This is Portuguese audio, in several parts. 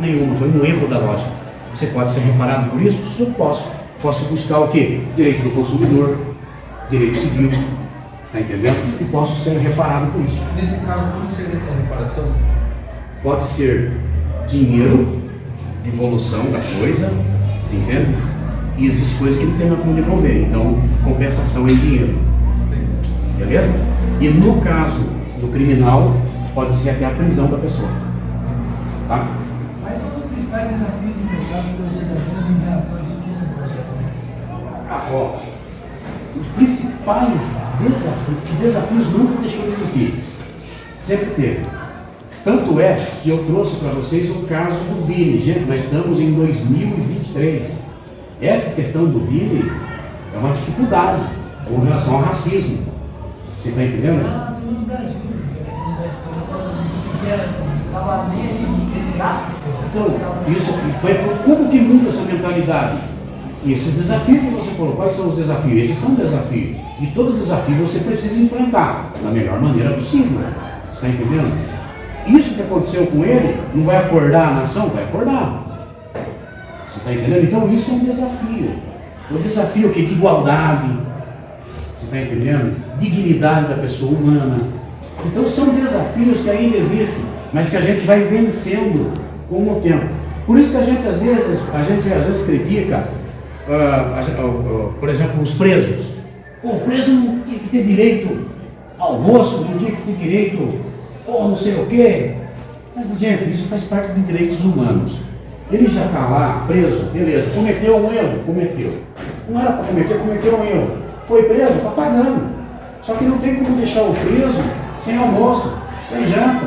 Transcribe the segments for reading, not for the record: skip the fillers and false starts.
nenhuma, foi um erro da loja. Você pode ser reparado por isso? Sim, posso. Posso buscar o quê? Direito do consumidor, direito civil, está entendendo? E posso ser reparado por isso. Nesse caso, como seria essa reparação? Pode ser dinheiro, devolução da coisa, você entende? E existem coisas que não tem como devolver, então compensação em dinheiro. Beleza? E no caso do criminal, pode ser até a prisão da pessoa. Tá? Quais são os principais desafios enfrentados pelos cidadãos em relação à justiça no Brasil? Ó, os principais desafios, que desafios nunca deixou de existir, sempre teve. Tanto é que eu trouxe para vocês o caso do Vini. Gente, nós estamos em 2023. Essa questão do Vini é uma dificuldade com relação ao racismo. Você está entendendo? Ah, tudo no Brasil. Você estava nem aí, entre aspas. Então, isso, como que muda essa mentalidade? E esses desafios que você falou, quais são os desafios? Esses são desafios. E todo desafio você precisa enfrentar da melhor maneira possível. Você está entendendo? Isso que aconteceu com ele, não vai acordar a nação? Vai acordar. Você está entendendo? Então isso é um desafio. O desafio que de igualdade, você está entendendo? Dignidade da pessoa humana. Então são desafios que ainda existem, mas que a gente vai vencendo com o tempo. Por isso que a gente às vezes critica, por exemplo, os presos. O preso não tinha que ter direito ao almoço, não tinha que ter direito ou não sei o quê. Mas, gente, isso faz parte de direitos humanos. Ele já está lá, preso, beleza, cometeu um erro, cometeu. Não era para cometer, cometeu um erro. Foi preso, está pagando. Só que não tem como deixar o preso sem almoço, sem janta.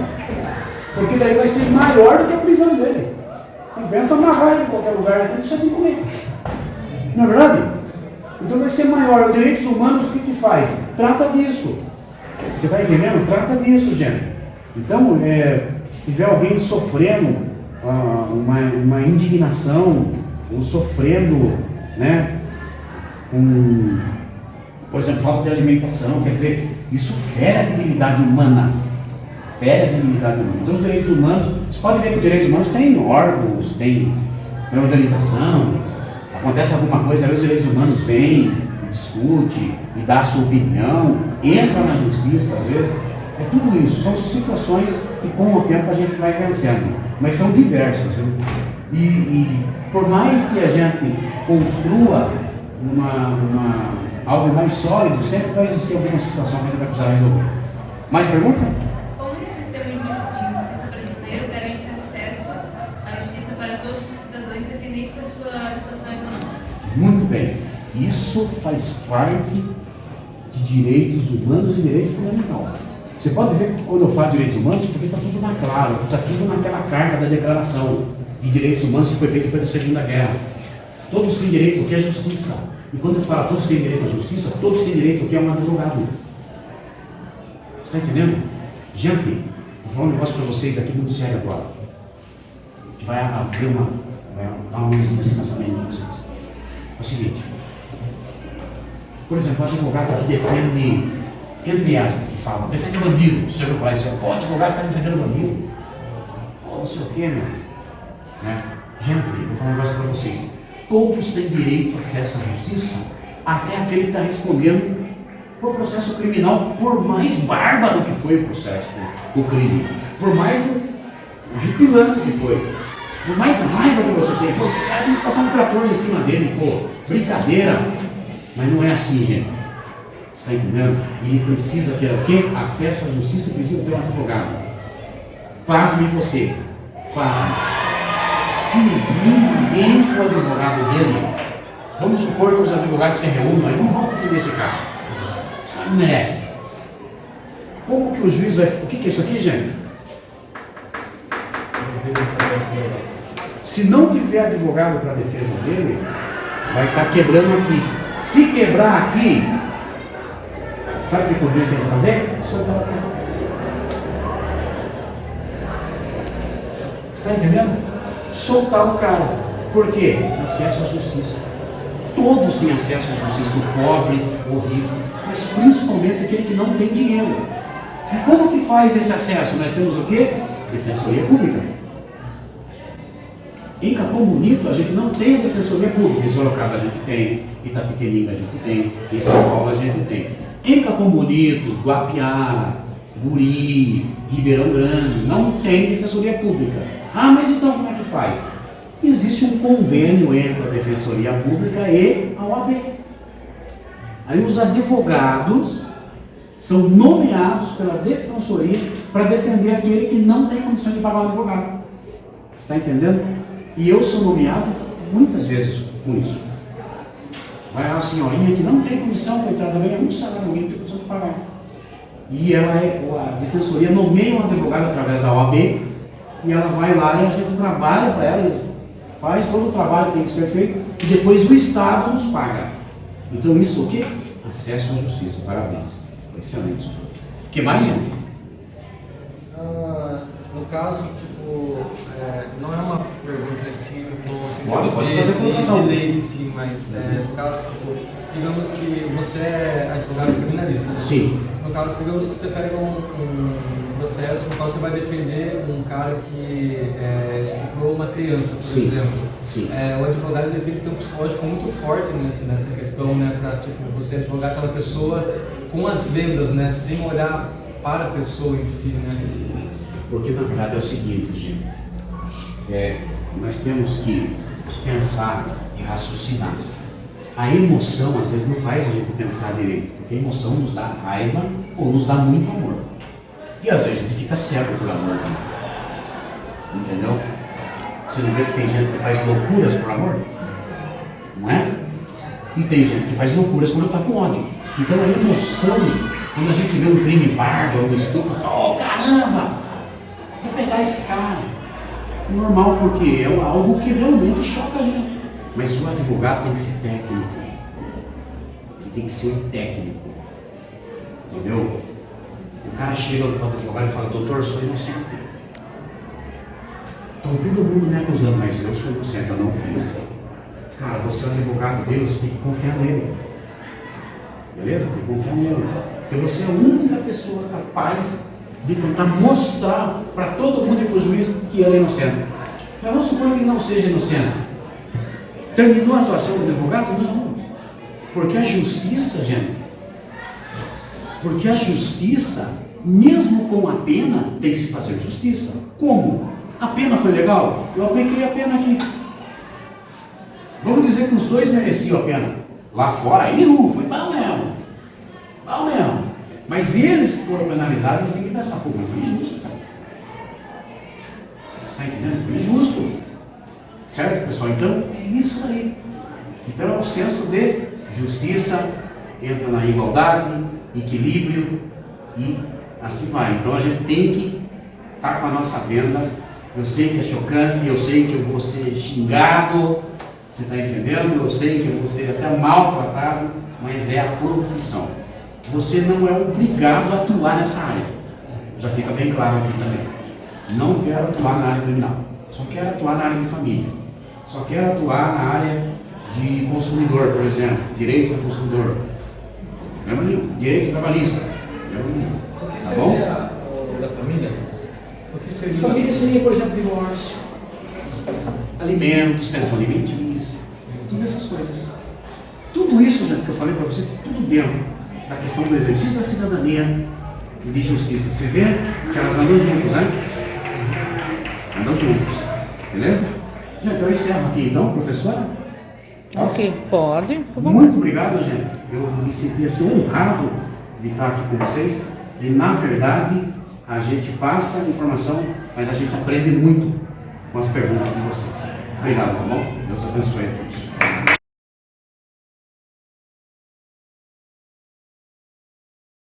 Porque daí vai ser maior do que a prisão dele. Compensa amarrar ele em qualquer lugar, então deixa sem comer. Não é verdade? Então vai ser maior. Os direitos humanos, o que faz? Trata disso. Você está entendendo? Trata disso, gente. Então, se tiver alguém sofrendo uma indignação, ou sofrendo, né, por exemplo, falta de alimentação, quer dizer, isso fere a dignidade humana. Fere a dignidade humana. Então, os direitos humanos, você pode ver que os direitos humanos têm órgãos, tem organização, acontece alguma coisa, aí os direitos humanos vêm, discute, e dá a sua opinião, entra na justiça às vezes. É tudo isso, são situações que com o tempo a gente vai vencendo, mas são diversas, viu? E por mais que a gente construa algo mais sólido, sempre vai existir alguma situação que a gente vai precisar resolver. Mais pergunta? Como o sistema de justiça brasileiro garante acesso à justiça para todos os cidadãos, independente da sua situação econômica? Muito bem. Isso faz parte de direitos humanos e direitos fundamentais. Você pode ver quando eu falo de direitos humanos, porque está tudo na clara, está tudo naquela carta da declaração de direitos humanos que foi feita depois da Segunda Guerra. Todos têm direito ao que é justiça. E quando eu falo todos têm direito à justiça, todos têm direito ao que é um advogado. Você está entendendo? Gente, vou falar um negócio para vocês aqui muito sério agora. Que vai abrir vai dar uma luzinha nesse pensamento de vocês. É o seguinte. Por exemplo, o advogado que defende, entre aspas, que fala, defende bandido. Você ouviu falar isso? Pô, advogado fica defendendo bandido. Pô, não sei o quê, meu. Né? Gente, vou falar um negócio para vocês. Todos têm direito a acesso à justiça, até aquele que está respondendo por processo criminal, por mais bárbaro que foi o processo, o crime, por mais horripilante que foi, por mais raiva que você tem. Pô, esse cara tem que passar um trator em cima dele, pô, brincadeira. Mas não é assim, gente. Você está entendendo? Ele precisa ter o quê? Acesso à justiça, precisa ter um advogado. Pasme você. Pasme. Se ninguém for advogado dele, vamos supor que os advogados se reúnam e não vão defender esse cara. Esse cara não merece. Como que o juiz vai... O que é isso aqui, gente? Se não tiver advogado para a defesa dele, vai estar quebrando aqui. Se quebrar aqui, sabe o que o juiz tem que fazer? Soltar o cara. Você está entendendo? Soltar o cara. Por quê? Acesso à justiça. Todos têm acesso à justiça, o pobre, o rico, mas principalmente aquele que não tem dinheiro. E como que faz esse acesso? Nós temos o quê? Defensoria Pública. Em Capão Bonito, a gente não tem a Defensoria Pública. Em Sorocaba a gente tem, Itapetininga a gente tem, em São Paulo a gente tem. Em Capão Bonito, Guapiara, Guri, Ribeirão Grande, não tem Defensoria Pública. Ah, mas então como é que faz? Existe um convênio entre a Defensoria Pública e a OAB. Aí os advogados são nomeados pela Defensoria para defender aquele que não tem condição de pagar um advogado. Está entendendo? E eu sou nomeado muitas vezes com isso. Vai lá a senhorinha que não tem condição, coitada, ganha um salário mínimo que precisa pagar. E a Defensoria nomeia um advogado através da OAB, e ela vai lá e a gente trabalha para ela, faz todo o trabalho que tem que ser feito, e depois o Estado nos paga. Então isso o quê? Acesso à justiça. Parabéns. Excelente. O que mais, gente? No caso, tipo, não é uma pergunta assim no Pode fazer sentido colocação. de leis em si, mas no caso, tipo, digamos que você é advogado criminalista, né? Sim. No caso, digamos que você pega um processo no qual você vai defender um cara que estuprou uma criança, por Sim. exemplo. Sim. O advogado ele tem que ter um psicológico muito forte nessa questão, né? Para tipo, você advogar aquela pessoa com as vendas, né? Sem olhar para a pessoa em si, né? Porque na verdade é o seguinte, gente. Nós temos que pensar e raciocinar. A emoção às vezes não faz a gente pensar direito, porque a emoção nos dá raiva ou nos dá muito amor. E às vezes a gente fica cego por amor também. Entendeu? Você não vê que tem gente que faz loucuras por amor? Não é? E tem gente que faz loucuras quando está com ódio. Então a emoção, quando a gente vê um crime bárbaro, um estupro, oh caramba, vou pegar esse cara. É normal, porque é algo que realmente choca a gente. Mas o advogado tem que ser técnico. Ele tem que ser técnico. Entendeu? O cara chega para o advogado e fala, doutor, eu sou inocente. Então todo mundo me acusando, mas eu sou inocente, eu não fiz. Cara, você é um advogado de Deus, você tem que confiar nele. Beleza? Tem que confiar nele. Porque você é a única pessoa capaz de tentar mostrar para todo mundo e para o juiz que ele é inocente. Mas vamos supor que ele não seja inocente. Terminou a atuação do advogado? Não. Porque a justiça, gente, porque a justiça, mesmo com a pena, tem que se fazer justiça. Como? A pena foi legal? Eu apliquei a pena aqui. Vamos dizer que os dois mereciam a pena. Lá fora, foi bom mesmo. Bom mesmo. Mas eles que foram penalizados, eles têm que pensar, pô, mas foi injusto, cara. Você está entendendo? Foi injusto. Certo, pessoal? Então, é isso aí. Então, é o senso de justiça, entra na igualdade, equilíbrio e assim vai. Então, a gente tem que estar com a nossa venda. Eu sei que é chocante, eu sei que eu vou ser xingado, você está entendendo? Eu sei que eu vou ser até maltratado, mas é a profissão. Você não é obrigado a atuar nessa área. Já fica bem claro aqui também. Não quero atuar na área criminal. Só quero atuar na área de família. Só quero atuar na área de consumidor, por exemplo. Direito do consumidor. Não é nenhum. Direito trabalhista. Não é nenhum. O que Tá seria bom? o da família? O que seria? Família seria, por exemplo, divórcio, alimentos, pensão alimentícia, todas essas coisas. Tudo isso, gente, que eu falei para você, tudo dentro da questão do exercício da cidadania e de justiça. Você vê que elas andam juntos, né? Andam juntos. Beleza? Gente, eu encerro aqui então, professora. Ok, pode. Muito obrigado, gente. Eu me senti assim honrado de estar aqui com vocês. E na verdade, a gente passa informação, mas a gente aprende muito com as perguntas de vocês. Obrigado, tá bom? Deus abençoe a todos.